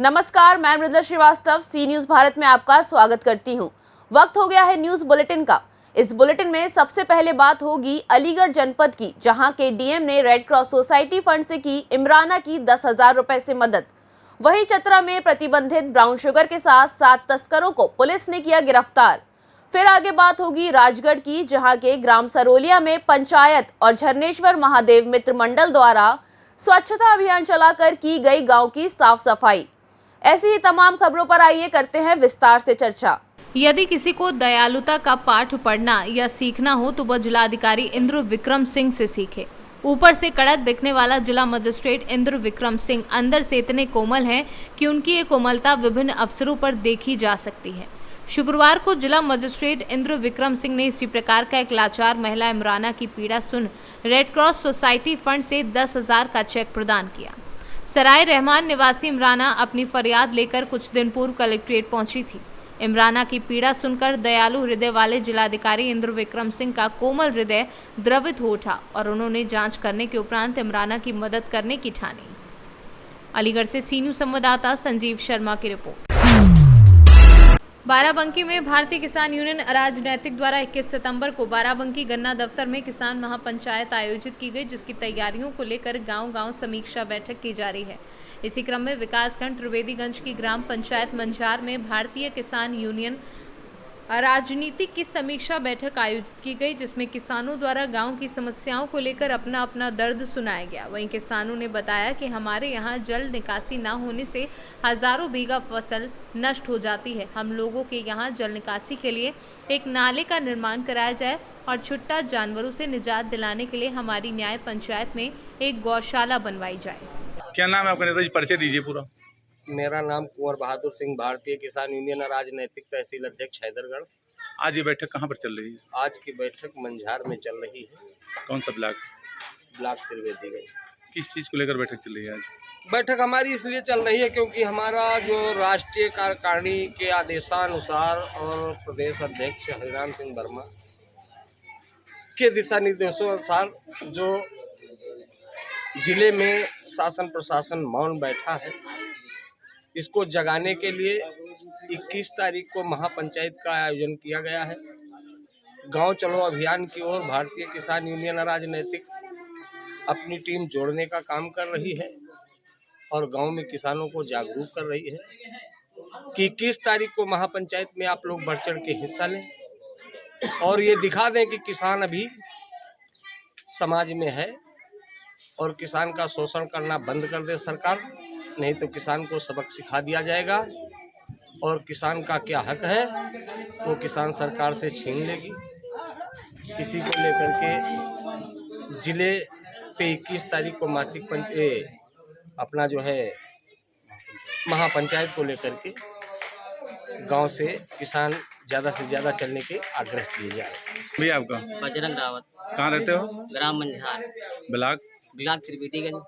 नमस्कार, मैं मृदुला श्रीवास्तव सी न्यूज भारत में आपका स्वागत करती हूं। वक्त हो गया है न्यूज बुलेटिन का। इस बुलेटिन में सबसे पहले बात होगी अलीगढ़ जनपद की, जहां के डीएम ने रेड क्रॉस सोसाइटी फंड से की इमराना की 10,000 रुपए से मदद। वहीं चतरा में प्रतिबंधित ब्राउन शुगर के साथ 7 तस्करों को पुलिस ने किया गिरफ्तार। फिर आगे बात होगी राजगढ़ की, जहां के ग्राम सरोलिया में पंचायत और झरनेश्वर महादेव मित्र मंडल द्वारा स्वच्छता अभियान चलाकर की गई गांव की साफ सफाई। ऐसी ही तमाम खबरों पर आइए करते हैं विस्तार से चर्चा। यदि किसी को दयालुता का पाठ पढ़ना या सीखना हो तो वह जिलाधिकारी इंद्र विक्रम सिंह से सीखे। ऊपर से कड़क दिखने वाला जिला मजिस्ट्रेट इंद्र विक्रम सिंह अंदर से इतने कोमल हैं कि उनकी ये कोमलता विभिन्न अवसरों पर देखी जा सकती है। शुक्रवार को जिला मजिस्ट्रेट इंद्र विक्रम सिंह ने इसी प्रकार का एक लाचार महिला इमराना की पीड़ा सुन रेड क्रॉस सोसाइटी फंड से 10,000 का चेक प्रदान किया। सराय रहमान निवासी इमराना अपनी फरियाद लेकर कुछ दिन पूर्व कलेक्ट्रेट पहुंची थी। इमराना की पीड़ा सुनकर दयालु हृदय वाले जिलाधिकारी इंद्र विक्रम सिंह का कोमल हृदय द्रवित हो उठा और उन्होंने जांच करने के उपरांत इमराना की मदद करने की ठानी। अलीगढ़ से सी न्यूज संवाददाता संजीव शर्मा की रिपोर्ट। बाराबंकी में भारतीय किसान यूनियन अराजनैतिक द्वारा 21 सितंबर को बाराबंकी गन्ना दफ्तर में किसान महापंचायत आयोजित की गई, जिसकी तैयारियों को लेकर गांव-गांव समीक्षा बैठक की जा रही है। इसी क्रम में विकासखंड त्रिवेदीगंज की ग्राम पंचायत मंझार में भारतीय किसान यूनियन राजनीतिक की समीक्षा बैठक आयोजित की गई, जिसमें किसानों द्वारा गांव की समस्याओं को लेकर अपना अपना दर्द सुनाया गया। वहीं किसानों ने बताया कि हमारे यहां जल निकासी न होने से हजारों बीघा फसल नष्ट हो जाती है। हम लोगों के यहां जल निकासी के लिए एक नाले का निर्माण कराया जाए और छुट्टा जानवरों से निजात दिलाने के लिए हमारी न्याय पंचायत में एक गौशाला बनवाई जाए। क्या नाम है आपका नेता जी, परिचय दीजिए पूरा। मेरा नाम कुंवर बहादुर सिंह, भारतीय किसान यूनियन राजनैतिक तहसील अध्यक्ष हैदरगढ़। आज ये बैठक कहाँ पर चल रही है? आज की बैठक मंझार में चल रही है। कौन सा ब्लॉक? ब्लॉक त्रिवेदीगंज। किस चीज़ को लेकर बैठक चल रही है आज? बैठक हमारी इसलिए चल रही है क्योंकि हमारा जो राष्ट्रीय कार्यकारिणी के आदेशानुसार और प्रदेश अध्यक्ष हरिराम सिंह वर्मा के दिशा निर्देशों अनुसार जो जिले में शासन प्रशासन मौन बैठा है, इसको जगाने के लिए 21 तारीख को महापंचायत का आयोजन किया गया है। गांव चलो अभियान की ओर भारतीय किसान यूनियन राजनैतिक अपनी टीम जोड़ने का काम कर रही है और गांव में किसानों को जागरूक कर रही है कि 21 तारीख को महापंचायत में आप लोग बढ़ चढ़ के हिस्सा लें और ये दिखा दें कि किसान अभी समाज में है और किसान का शोषण करना बंद कर दे सरकार, नहीं तो किसान को सबक सिखा दिया जाएगा और किसान का क्या हक है वो किसान सरकार से छीन लेगी। इसी को लेकर के जिले पे 21 तारीख को मासिक अपना जो है महापंचायत को लेकर के गांव से किसान ज़्यादा से ज़्यादा चलने के आग्रह किए जाए। भैया आपका? बजरंग रावत। कहाँ रहते हो? ग्राम मंझार, ब्लॉक त्रिवेदीगंज।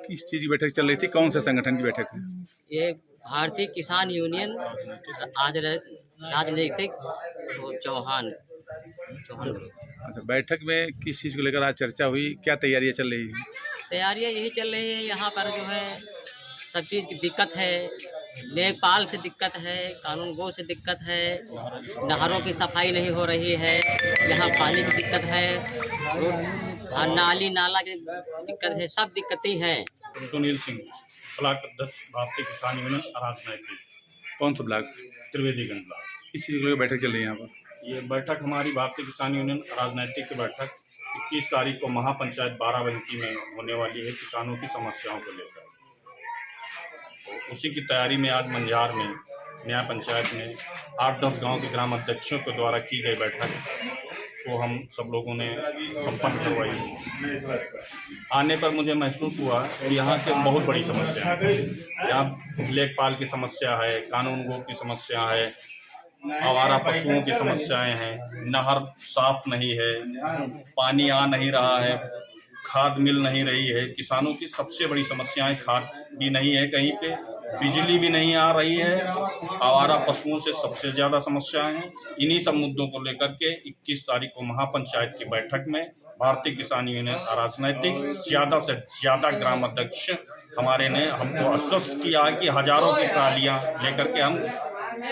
किस चीज़ की बैठक चल रही थी? कौन से संगठन की बैठक है? ये भारतीय किसान यूनियन आज राजनीतिक चौहान। अच्छा, बैठक में किस चीज़ को लेकर आज चर्चा हुई? क्या तैयारियाँ चल रही है? तैयारियां यही चल रही है, यहाँ पर जो है सब चीज़ की दिक्कत है। लेखपाल से दिक्कत है, कानून गो से दिक्कत है, नहरों की सफाई नहीं हो रही है, यहाँ पानी की दिक्कत है और नाली नाला की दिक्कत है, सब दिक्कतें हैं। सुनील सिंह, ब्लॉक अध्यक्ष भारतीय किसान यूनियन राजनैतिक। कौन सा ब्लॉक? त्रिवेदीगंज ब्लॉक। किस चीज़ को लेकर बैठक चल रही है यहाँ पर? ये बैठक हमारी भारतीय किसान यूनियन राजनैतिक की बैठक 21 तारीख को महापंचायत बाराबंकी में होने वाली है, किसानों की समस्याओं को लेकर। तो उसी की तैयारी में आज मंझार में न्याय पंचायत में 8-10 गांव के ग्राम अध्यक्षों के द्वारा की गई बैठक को हम सब लोगों ने संपन्न करवाई। आने पर मुझे महसूस हुआ कि यहाँ के बहुत बड़ी समस्या है। यहाँ लेखपाल की समस्या है, कानून गो की समस्या है, आवारा पशुओं की समस्याएं हैं, नहर साफ नहीं है, पानी आ नहीं रहा है, खाद मिल नहीं रही है। किसानों की सबसे बड़ी समस्याएं खाद भी नहीं है, कहीं पे बिजली भी नहीं आ रही है, आवारा पशुओं से सबसे ज़्यादा समस्याएं हैं। इन्हीं सब मुद्दों को लेकर के 21 तारीख को महापंचायत की बैठक में भारतीय किसान यूनियन राजनैतिक ज़्यादा से ज़्यादा ग्राम अध्यक्ष हमारे ने हमको आश्वस्त किया कि हजारों की ट्रालियां लेकर के हम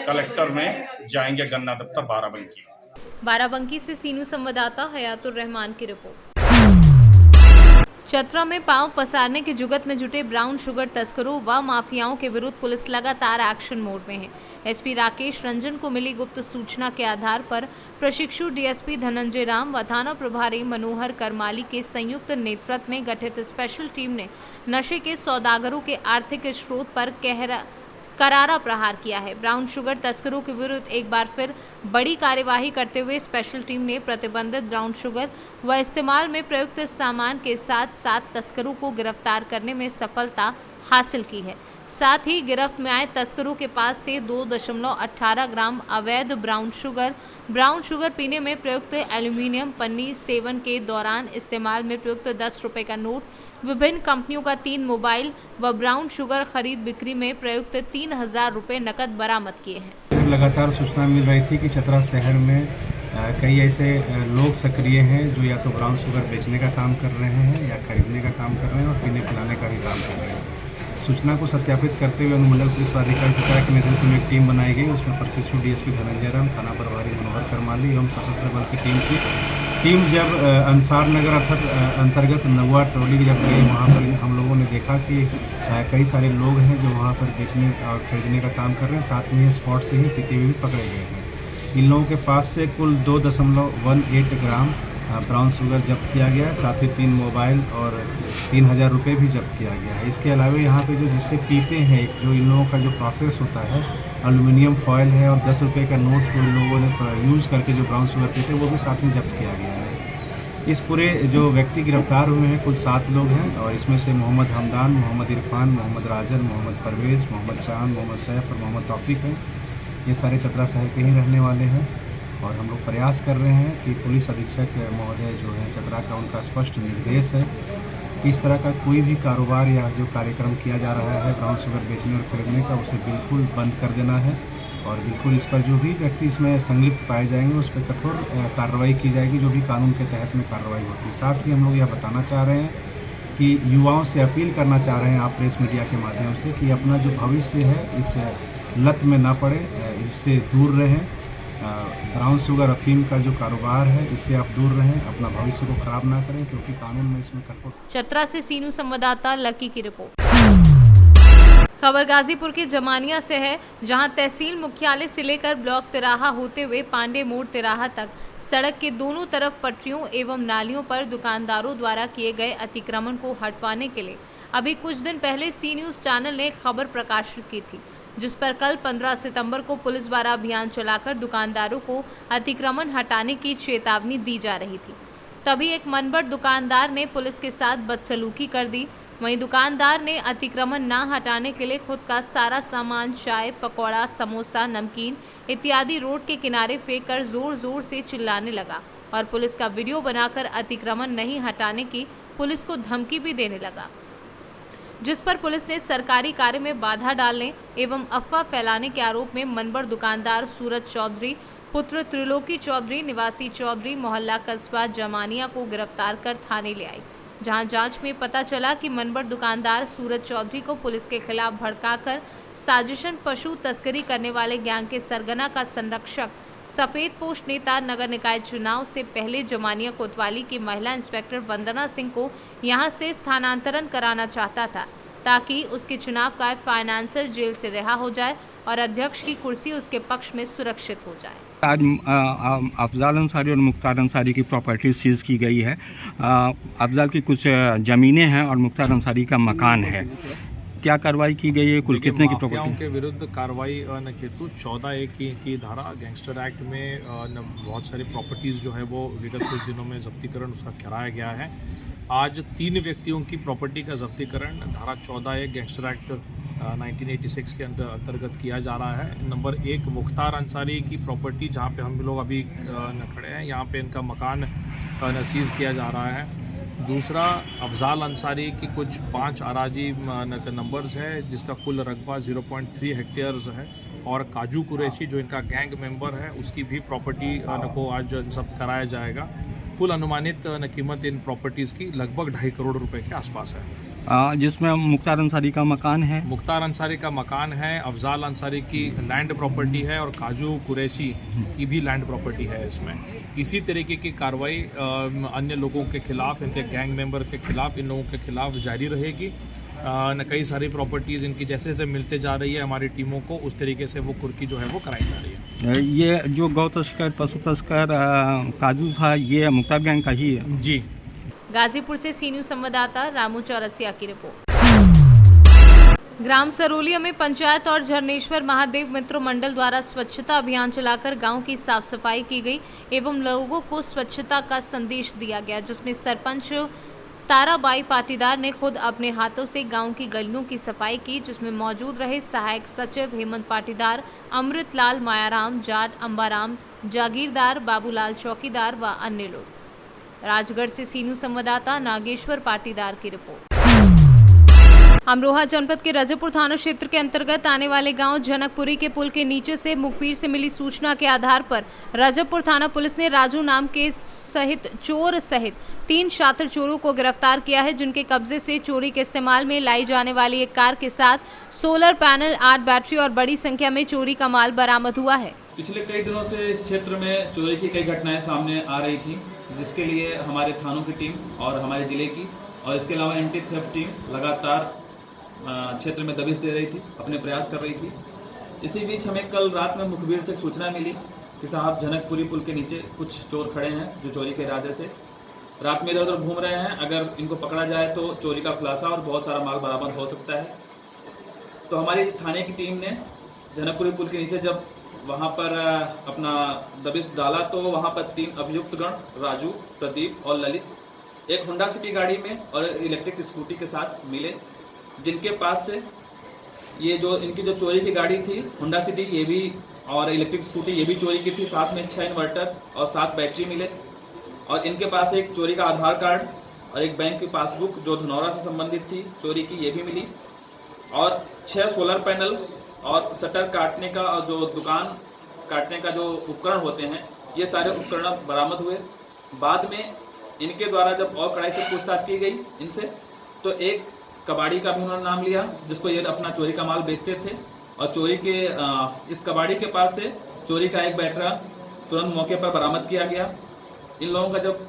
कलेक्टर में जाएंगे गन्ना दफ्तर बाराबंकी। बाराबंकी से सीनू संवाददाता हयातुर रहमान की रिपोर्ट। चतरा में पांव पसारने की जुगत में जुटे ब्राउन शुगर तस्करों व माफियाओं के विरुद्ध पुलिस लगातार एक्शन मोड में है। एसपी राकेश रंजन को मिली गुप्त सूचना के आधार पर प्रशिक्षु डीएसपी धनंजय राम व थाना प्रभारी मनोहर करमाली के संयुक्त नेतृत्व में गठित स्पेशल टीम ने नशे के सौदागरों के आर्थिक स्रोत पर करारा प्रहार किया है। ब्राउन शुगर तस्करों के विरुद्ध एक बार फिर बड़ी कार्यवाही करते हुए स्पेशल टीम ने प्रतिबंधित ब्राउन शुगर व इस्तेमाल में प्रयुक्त सामान के साथ 7 तस्करों को गिरफ्तार करने में सफलता हासिल की है। साथ ही गिरफ्त में आए तस्करों के पास से 2.18 ग्राम अवैध ब्राउन शुगर पीने में प्रयुक्त एल्यूमिनियम पन्नी, सेवन के दौरान इस्तेमाल में प्रयुक्त 10 रुपए का नोट, विभिन्न कंपनियों का 3 मोबाइल व ब्राउन शुगर खरीद बिक्री में प्रयुक्त 3000 रुपए नकद बरामद किए हैं। लगातार सूचना मिल रही थी कि चतरा शहर में कई ऐसे लोग सक्रिय हैं जो या तो ब्राउन शुगर बेचने का काम कर रहे हैं या खरीदने का काम कर रहे हैं और पीने पिलाने का भी काम कर रहे हैं। सूचना को सत्यापित करते हुए अनुमंडल पुलिस प्राधिकारी चतरा के नेतृत्व में एक टीम बनाई गई। उसमें प्रशिक्षु डीएसपी धनंजय राम, थाना प्रभारी मनोहर करमाली एवं सशस्त्र बल की टीम थी। टीम जब अंसार नगर अंतर्गत नवा टोली जब गई, वहाँ पर हम लोगों ने देखा कि कई सारे लोग हैं जो वहाँ पर बेचने और खरीदने का काम कर रहे हैं। साथ में स्पॉट से ही पीते हुए भी पकड़े गए हैं। इन लोगों के पास से कुल 2.18 ग्राम ब्राउन शुगर जब्त किया गया है। साथ ही 3 मोबाइल और 3000 रुपये भी जब्त किया गया है। इसके अलावा यहाँ पे जो जिससे पीते हैं, जो इन लोगों का जो प्रोसेस होता है, एल्यूमिनियम फॉयल है और 10 रुपये का नोट जो इन लोगों ने यूज़ करके जो ब्राउन शुगर पीते हैं वो भी साथ में जब्त किया गया है। इस पूरे जो व्यक्ति गिरफ्तार हुए हैं कुल 7 लोग हैं और इसमें से मोहम्मद हमदान, मोहम्मद इरफान, मोहम्मद राजन, मोहम्मद परवेज, मोहम्मद चांद, मोहम्मद सैफ और मोहम्मद तौफीक हैं। ये सारे चतरा शहर के ही रहने वाले हैं और हम लोग प्रयास कर रहे हैं कि पुलिस अधीक्षक महोदय जो है चतरा का, उनका स्पष्ट निर्देश है कि इस तरह का कोई भी कारोबार या जो कार्यक्रम किया जा रहा है ब्राउन शुगर बेचने और खरीदने का, उसे बिल्कुल बंद कर देना है और बिल्कुल इस पर जो भी व्यक्ति इसमें संलिप्त पाए जाएंगे उस पर कठोर कार्रवाई की जाएगी, जो भी कानून के तहत में कार्रवाई होती है। साथ ही हम लोग यह बताना चाह रहे हैं कि युवाओं से अपील करना चाह रहे हैं आप प्रेस मीडिया के माध्यम से कि अपना जो भविष्य है इस लत में ना पड़े, इससे दूर रहें। ब्राउन शुगर अफीम का जो कारोबार है इससे आप दूर रहें, अपना भविष्य को खराब ना करें क्योंकि कानून में इसमें कठोर। चतरा से सीनू संवाददाता लकी की रिपोर्ट। खबर गाजीपुर के जमानिया से है, जहां तहसील मुख्यालय से लेकर ब्लॉक तिराहा होते हुए पांडे मोड़ तिराहा तक सड़क के दोनों तरफ पटरियों एवं नालियों पर दुकानदारों द्वारा किए गए अतिक्रमण को हटवाने के लिए अभी कुछ दिन पहले सी न्यूज़ चैनल ने खबर प्रकाशित की थी, जिस पर कल 15 सितंबर को पुलिस द्वारा अभियान चलाकर दुकानदारों को अतिक्रमण हटाने की चेतावनी दी जा रही थी। तभी एक मनबड़ दुकानदार ने पुलिस के साथ बदसलूकी कर दी। वहीं दुकानदार ने अतिक्रमण न हटाने के लिए खुद का सारा सामान, चाय, पकौड़ा, समोसा, नमकीन इत्यादि रोड के किनारे फेंक कर जोर जोर से चिल्लाने लगा और पुलिस का वीडियो बनाकर अतिक्रमण नहीं हटाने की पुलिस को धमकी भी देने लगा, जिस पर पुलिस ने सरकारी कार्य में बाधा डालने एवं अफवाह फैलाने के आरोप में मनबड़ दुकानदार सूरज चौधरी पुत्र त्रिलोकी चौधरी निवासी चौधरी मोहल्ला कस्बा जमानिया को गिरफ्तार कर थाने ले आई, जहां जांच में पता चला कि मनबड़ दुकानदार सूरज चौधरी को पुलिस के खिलाफ भड़काकर साजिशन पशु तस्करी करने वाले गैंग के सरगना का संरक्षक सफेद पोस्ट नेता नगर निकाय चुनाव से पहले जमानिया कोतवाली की महिला इंस्पेक्टर वंदना सिंह को यहां से स्थानांतरण कराना चाहता था, ताकि उसके चुनाव का फाइनेंसर जेल से रिहा हो जाए और अध्यक्ष की कुर्सी उसके पक्ष में सुरक्षित हो जाए। आज अफजाल अंसारी और मुख्तार अंसारी की प्रॉपर्टी सीज की गई है। अफजाल की कुछ ज़मीनें हैं और मुख्तार अंसारी का मकान है। क्या कार्रवाई की गई है? कुल कितने की प्रॉपर्टी के विरुद्ध कार्रवाई हेतु 14(1) की धारा गैंगस्टर एक्ट में बहुत सारी प्रॉपर्टीज़ जो है वो विगत कुछ दिनों में जब्तीकरण उसका कराया गया है। आज 3 व्यक्तियों की प्रॉपर्टी का जब्तीकरण धारा 14(1) गैंगस्टर एक्ट 1986 के अंतर्गत किया जा रहा है। नंबर 1 मुख्तार अंसारी की प्रॉपर्टी, जहाँ पे हम लोग अभी खड़े हैं, यहाँ पे इनका मकान सीज किया जा रहा है। दूसरा अफजाल अंसारी की कुछ 5 अराजी नंबर्स है, जिसका कुल रकबा 0.3 हेक्टेयर्स है, और काजू कुरैशी जो इनका गैंग मेंबर है उसकी भी प्रॉपर्टी को आज जब्त कराया जाएगा। कुल अनुमानित कीमत इन प्रॉपर्टीज़ की लगभग 2.5 करोड़ रुपए के आसपास है। जिसमें मुख्तार अंसारी का मकान है। मुख्तार अंसारी का मकान है, अफजाल अंसारी की लैंड प्रॉपर्टी है और काजू कुरैशी की भी लैंड प्रॉपर्टी है। इसमें इसी तरीके की कार्रवाई अन्य लोगों के खिलाफ, इनके गैंग मेंबर के खिलाफ, इन लोगों के खिलाफ जारी रहेगी। कई सारी प्रॉपर्टीज़ इनकी जैसे जैसे मिलते जा रही है हमारी टीमों को, उस तरीके से वो कुर्की जो है वो कराई जा रही है। ये जो गौ तस्कर, पशु तस्कर काजू था, ये मुख्तार गैंग का ही है। जी। गाजीपुर से सी न्यूज़ संवाददाता रामू चौरसिया की रिपोर्ट। ग्राम सरोलिया में पंचायत और झरनेश्वर महादेव मित्र मंडल द्वारा स्वच्छता अभियान चलाकर गांव की साफ सफाई की गई एवं लोगों को स्वच्छता का संदेश दिया गया, जिसमें सरपंच ताराबाई पाटीदार ने खुद अपने हाथों से गांव की गलियों की सफाई की, जिसमें मौजूद रहे सहायक सचिव हेमंत पाटीदार, अमृतलाल, मायाराम जाट, अंबाराम जागीरदार, बाबूलाल चौकीदार व अन्य लोग। राजगढ़ से सी न्यूज़ संवाददाता नागेश्वर पाटीदार की रिपोर्ट। अमरोहा जनपद के रजबपुर थाना क्षेत्र के अंतर्गत आने वाले गांव जनकपुरी के पुल के नीचे से मुखबिर से मिली सूचना के आधार पर रजबपुर थाना पुलिस ने राजू नाम के चोर सहित 3 शातिर चोरों को गिरफ्तार किया है, जिनके कब्जे से चोरी के इस्तेमाल में लाई जाने वाली एक कार के साथ सोलर पैनल, 8 बैटरी और बड़ी संख्या में चोरी का माल बरामद हुआ है। पिछले कई दिनों से इस क्षेत्र में चोरी की कई घटनाएं सामने आ रही थी, जिसके लिए हमारे थानों की टीम और हमारे जिले की और इसके अलावा एंटी थेफ्ट टीम लगातार क्षेत्र में दबिश दे रही थी, अपने प्रयास कर रही थी। इसी बीच हमें कल रात में मुखबिर से सूचना मिली कि साहब जनकपुरी पुल के नीचे कुछ चोर खड़े हैं जो चोरी के इरादे से रात में इधर उधर घूम रहे हैं। अगर इनको पकड़ा जाए तो चोरी का खुलासा और बहुत सारा माल बरामद हो सकता है। तो हमारी थाने की टीम ने जनकपुरी पुल के नीचे जब वहाँ पर अपना दबिश डाला तो वहाँ पर 3 अभियुक्त गण राजू, प्रदीप और ललित एक होंडा सिटी गाड़ी में और इलेक्ट्रिक स्कूटी के साथ मिले, जिनके पास से ये जो इनकी जो चोरी की गाड़ी थी होंडा सिटी, ये भी और इलेक्ट्रिक स्कूटी ये भी चोरी की थी। साथ में 6 इन्वर्टर और 7 बैटरी मिले और इनके पास एक चोरी का आधार कार्ड और एक बैंक की पासबुक जो धनौरा से संबंधित थी चोरी की, ये भी मिली और 6 सोलर पैनल और शटर काटने का और जो दुकान काटने का जो उपकरण होते हैं, ये सारे उपकरण बरामद हुए। बाद में इनके द्वारा जब और कड़ाई से पूछताछ की गई इनसे, तो एक कबाड़ी का भी उन्होंने नाम लिया जिसको ये अपना चोरी का माल बेचते थे और चोरी के इस कबाड़ी के पास से चोरी का एक बैटरा तुरंत मौके पर बरामद किया गया। इन लोगों का जब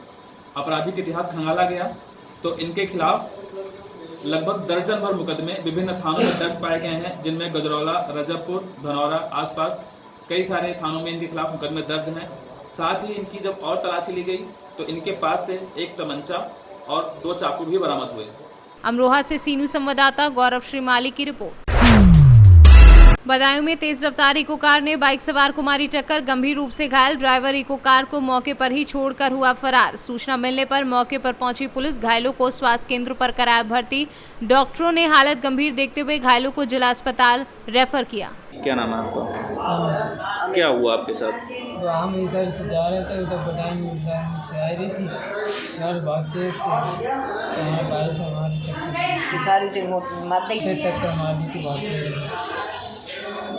आपराधिक इतिहास खंगाला गया तो इनके खिलाफ लगभग दर्जन भर मुकदमे विभिन्न थानों में दर्ज पाए गए हैं, जिनमें गजरौला, रजबपुर, धनौरा आसपास कई सारे थानों में इनके खिलाफ मुकदमे दर्ज हैं। साथ ही इनकी जब और तलाशी ली गई तो इनके पास से एक तमंचा और 2 चाकू भी बरामद हुए। अमरोहा से सी न्यूज़ संवाददाता गौरव श्रीमाली की रिपोर्ट। बदायूं में तेज रफ्तार इको कार ने बाइक सवार को मारी टक्कर, गंभीर रूप से घायल ड्राइवर इको कार को मौके पर ही छोड़कर हुआ फरार। सूचना मिलने पर मौके पर पहुंची पुलिस घायलों को स्वास्थ्य केंद्र पर कराया भर्ती। डॉक्टरों ने हालत गंभीर देखते हुए घायलों को जिला अस्पताल रेफर किया। क्या नाम है आपका? क्या हुआ आपके साथ? हम इधर से जा रहे थे, उधर बदायूं से आ रही थी, घर भागते गाड़ी से हमारी टक्कर मार दी थी, भागते।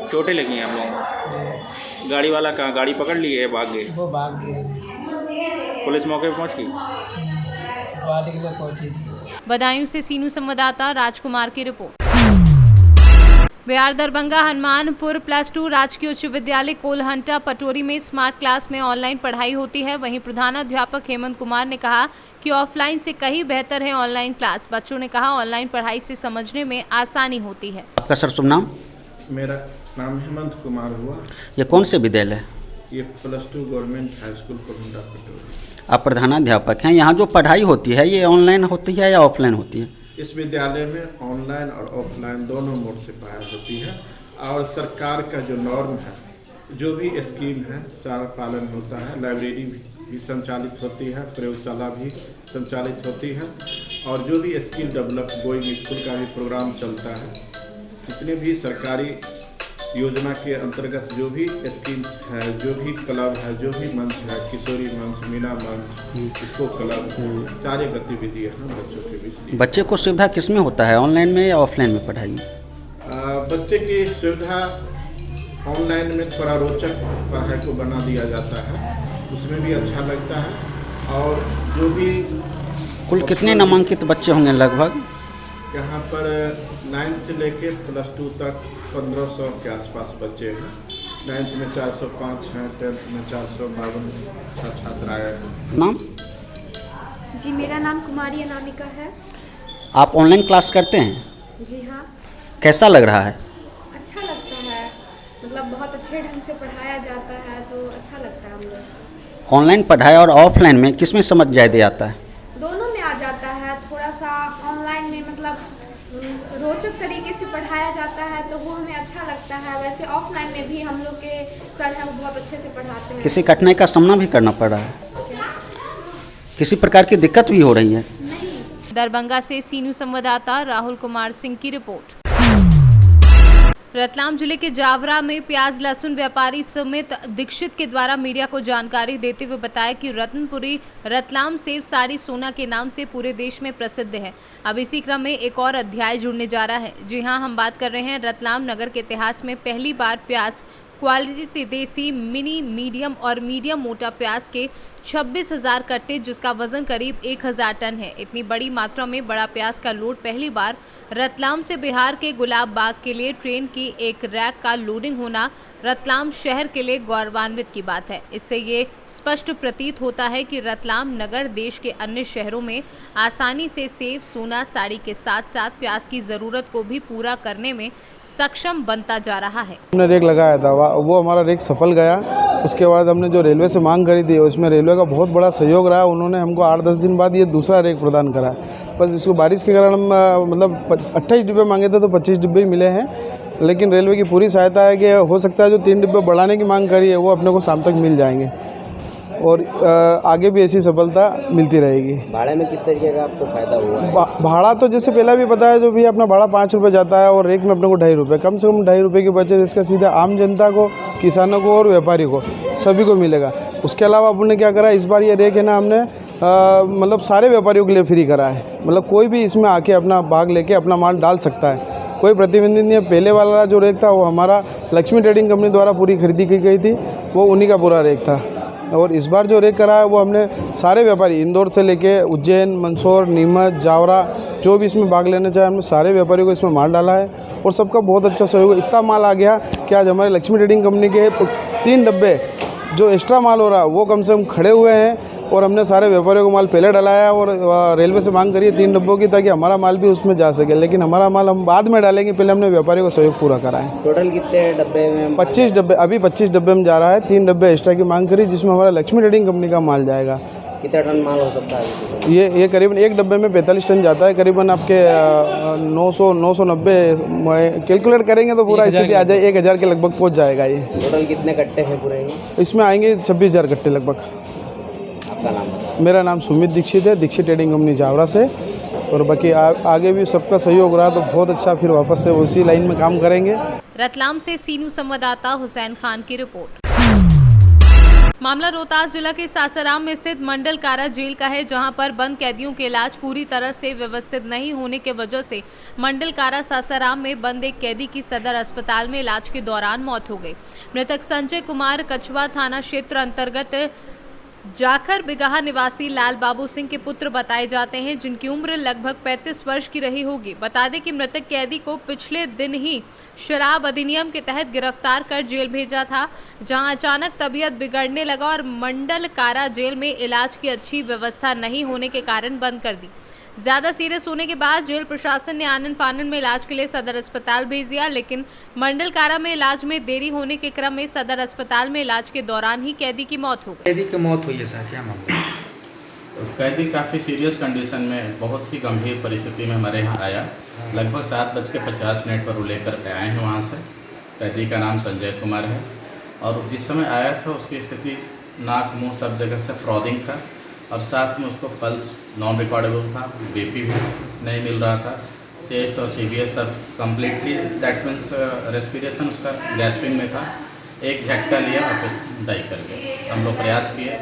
चोटें लगी हैं आप लोगों को? गाड़ी वाला कहाँ, गाड़ी पकड़ ली है, भाग गए? वो भाग गए। पुलिस मौके पर पहुँच गई? बाड़ी के लिए पहुँची थी। बदायूं से सी न्यूज़ संवाददाता राजकुमार की रिपोर्ट। बिहार दरभंगा हनुमानपुर +2 राजकीय उच्च विद्यालय कोलहंटा पटोरी में स्मार्ट क्लास में ऑनलाइन पढ़ाई होती है। वहीं प्रधानाध्यापक हेमंत कुमार ने कहा कि ऑफलाइन से कहीं बेहतर है ऑनलाइन क्लास। बच्चों ने कहा ऑनलाइन पढ़ाई से समझने में आसानी होती है। आपका सर शुभ नाम? मेरा नाम हेमंत कुमार हुआ। ये कौन से विद्यालय है? ये +2 government high school Kolhanta Patori. आप प्रधानाध्यापक हैं। यहाँ जो पढ़ाई होती है ये ऑनलाइन होती है या ऑफलाइन होती है? इस विद्यालय में ऑनलाइन और ऑफलाइन दोनों मोड से पढ़ाई होती है और सरकार का जो नॉर्म है, जो भी स्कीम है, सारा पालन होता है। लाइब्रेरी भी संचालित होती है, प्रयोगशाला भी संचालित होती है और जो भी स्किल डेवलप गोइंग स्कूल का भी प्रोग्राम चलता है। जितने भी सरकारी योजना के अंतर्गत जो भी स्कीम है, जो भी क्लब है, जो भी मंच है, किशोरी मंच, मीना मंच, इसको क्लब, सारे गतिविधियाँ हैं बच्चों के बीच। बच्चे को सुविधा किस में होता है, ऑनलाइन में या ऑफलाइन में पढ़ाई में? बच्चे की सुविधा ऑनलाइन में थोड़ा रोचक पढ़ाई को बना दिया जाता है, उसमें भी अच्छा लगता है और जो भी कुल कितने नामांकित बच्चे होंगे लगभग? यहाँ पर 9 से लेके +2 तक 1500 के आसपास बच्चे हैं। 9th में 405 हैं, 10th में 452 छात्र आए हैं। नाम? जी मेरा नाम कुमारी अनामिका है। आप ऑनलाइन क्लास करते हैं? जी हाँ। कैसा लग रहा है? अच्छा लगता है, मतलब बहुत अच्छे ढंग से पढ़ाया जाता है तो अच्छा लगता है हम लोग। ऑनलाइन पढ़ाई और ऑफलाइन में किसमें समझ ज़्यादा आता है? दोनों में आ जाता है। थोड़ा सा ऑनलाइन में मतलब रोचक तरीके से पढ़ाया जाता है तो वो हमें अच्छा लगता है। वैसे ऑफलाइन में भी हम लोग के सर हैं वो बहुत अच्छे से पढ़ाते हैं। किसी कठिनाई का सामना भी करना पड़ रहा है? किसी प्रकार की दिक्कत भी हो रही है? दरभंगा से सी न्यूज़ संवाददाता राहुल कुमार सिंह की रिपोर्ट। रतलाम जिले के जावरा में प्याज लहसुन व्यापारी सुमित दीक्षित के द्वारा मीडिया को जानकारी देते हुए बताया कि रत्नपुरी रतलाम सेव साड़ी सोना के नाम से पूरे देश में प्रसिद्ध है। अब इसी क्रम में एक और अध्याय जुड़ने जा रहा है। जी हां, हम बात कर रहे हैं रतलाम नगर के इतिहास में पहली बार प्याज क्वालिटी देसी मिनी मीडियम और मीडियम मोटा प्याज के 26,000 कट्टे जिसका वजन करीब 1,000 टन है। इतनी बड़ी मात्रा में बड़ा प्याज का लोड पहली बार रतलाम से बिहार के गुलाब बाग के लिए ट्रेन की एक रैक का लोडिंग होना रतलाम शहर के लिए गौरवान्वित की बात है। इससे ये स्पष्ट प्रतीत होता है कि रतलाम नगर देश के अन्य शहरों में आसानी से सेब सोना साड़ी के साथ साथ प्याज की ज़रूरत को भी पूरा करने में सक्षम बनता जा रहा है। हमने रेक लगाया था, वो हमारा रेक सफल गया। उसके बाद हमने जो रेलवे से मांग करी थी उसमें रेलवे का बहुत बड़ा सहयोग रहा। उन्होंने हमको 8-10 दिन बाद ये दूसरा रेक प्रदान करा। बस इसको बारिश के कारण हम मतलब 28 डिब्बे मांगे थे तो 25 डिब्बे ही मिले हैं, लेकिन रेलवे की पूरी सहायता है कि हो सकता है जो 3 डिब्बे बढ़ाने की मांग करी है वो अपने को शाम तक मिल जाएंगे और आगे भी ऐसी सफलता मिलती रहेगी। भाड़े में किस तरीके का आपको फ़ायदा हुआ है? भाड़ा तो जैसे पहले भी बताया, जो भी अपना भाड़ा 5 रुपये जाता है और रेक में अपने को 2.5 रुपये, कम से कम 2.5 रुपये की बचत इसका सीधा आम जनता को, किसानों को और व्यापारी को सभी को मिलेगा। उसके अलावा अपने क्या करा, इस बार ये रेक है ना हमने मतलब सारे व्यापारियों के लिए फ्री करा है। मतलब कोई भी इसमें आके अपना भाग लेके अपना माल डाल सकता है, कोई प्रतिबंधित नहीं है। पहले वाला जो रेक था वो हमारा लक्ष्मी ट्रेडिंग कंपनी द्वारा पूरी खरीदी की गई थी, वो उन्हीं का पूरा रेक था। और इस बार जो रेक करा है वो हमने सारे व्यापारी इंदौर से लेके उज्जैन, मंदसौर, नीमच, जावरा जो भी इसमें भाग लेना चाहे हमने सारे व्यापारियों को इसमें माल डाला है और सबका बहुत अच्छा सहयोग। इतना माल आ गया कि आज हमारे लक्ष्मी ट्रेडिंग कंपनी के 3 डब्बे जो एक्स्ट्रा माल हो रहा है वो कम से कम खड़े हुए हैं और हमने सारे व्यापारियों को माल पहले डलाया और रेलवे से मांग करी है 3 डब्बों की, ताकि हमारा माल भी उसमें जा सके। लेकिन हमारा माल हम बाद में डालेंगे, पहले हमने व्यापारियों को सहयोग पूरा करा है। टोटल कितने डब्बे में? 25 डब्बे, अभी 25 डब्बे में जा रहा है। 3 डब्बे एक्स्ट्रा की मांग करी जिसमें हमारा लक्ष्मी ट्रेडिंग कंपनी का माल जाएगा। कितना टन माल हो सकता है? ये करीबन एक डब्बे में 45 टन जाता है। करीबन आपके 990 कैलकुलेट करेंगे तो पूरा स्थिति आ जाए 1,000 के लगभग पहुंच जाएगा। ये टोटल कितने कट्टे हैं पूरे? इसमें आएंगे 26,000 कट्टे लगभग। आपका नाम? मेरा नाम सुमित दीक्षित है, दीक्षित ट्रेडिंग कंपनी जावरा से। और बाकी आगे भी सबका सहयोग रहा तो बहुत अच्छा, फिर वापस से उसी लाइन में काम करेंगे। रतलाम से सी न्यूज़ संवाददाता हुसैन खान की रिपोर्ट। मामला रोहतास जिला के सासाराम में स्थित मंडल कारा जेल का है, जहां पर बंद कैदियों के इलाज पूरी तरह से व्यवस्थित नहीं होने के वजह से मंडल कारा सासाराम में बंद एक कैदी की सदर अस्पताल में इलाज के दौरान मौत हो गई। मृतक संजय कुमार कछवा थाना क्षेत्र अंतर्गत जाखर बिगहा निवासी लाल बाबू सिंह के पुत्र बताए जाते हैं, जिनकी उम्र लगभग 35 वर्ष की रही होगी। बता दें कि मृतक कैदी को पिछले दिन ही शराब अधिनियम के तहत गिरफ्तार कर जेल भेजा था, जहां अचानक तबीयत बिगड़ने लगा और मंडल कारा जेल में इलाज की अच्छी व्यवस्था नहीं होने के कारण बंद कर दी। ज़्यादा सीरियस होने के बाद जेल प्रशासन ने आनन फानन में इलाज के लिए सदर अस्पताल भेज दिया, लेकिन मंडल कारा में इलाज में देरी होने के क्रम में सदर अस्पताल में इलाज के दौरान ही कैदी की मौत हो गई। कैदी की मौत हुई है सर, क्या मामला? कैदी काफ़ी सीरियस कंडीशन में, बहुत ही गंभीर परिस्थिति में हमारे यहाँ आया। लगभग 7:50 पर वो लेकर के आए हैं वहाँ से। कैदी का नाम संजय कुमार है और जिस समय आया था उसकी स्थिति नाक मुंह सब जगह से फ्रॉदिंग था और साथ में उसको पल्स नॉन रिकॉर्डेबल था, बीपी भी नहीं मिल रहा था, चेस्ट और सीबीएस सब कम्प्लीटली, दैट मीन्स रेस्पिरेशन उसका गैस्पिंग में था। एक झटका लिया और फिर डाई कर गए। हम लोग प्रयास किए,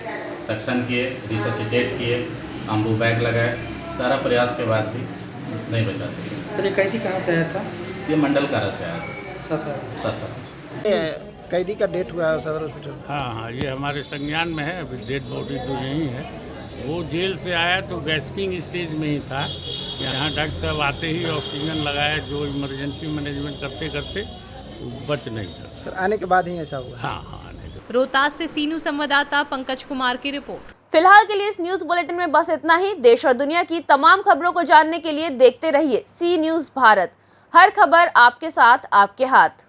सक्शन किए, रिससिटेट किए, आम्बू बैग लगाए, सारा प्रयास के बाद भी नहीं बचा सके। ये कैदी कहाँ से आया था? ये मंडल कारा से आया था। सासाराम। कैदी का डेथ हुआ है सदर हॉस्पिटल? हाँ, ये हमारे संज्ञान में है। अभी डेड बॉडी तो यही है, वो जेल से आया तो गैस्पिंग स्टेज में ही था। यहाँ डॉक्टर साहब आते ही ऑक्सीजन लगाया, जो इमरजेंसी मैनेजमेंट करते करते तो बच नहीं सकता। सर आने के बाद ही ऐसा हुआ? हाँ। रोहतास से सीनू संवाददाता पंकज कुमार की रिपोर्ट। फिलहाल के लिए इस न्यूज बुलेटिन में बस इतना ही। देश और दुनिया की तमाम खबरों को जानने के लिए देखते रहिए सी न्यूज भारत। हर खबर आपके साथ, आपके हाथ।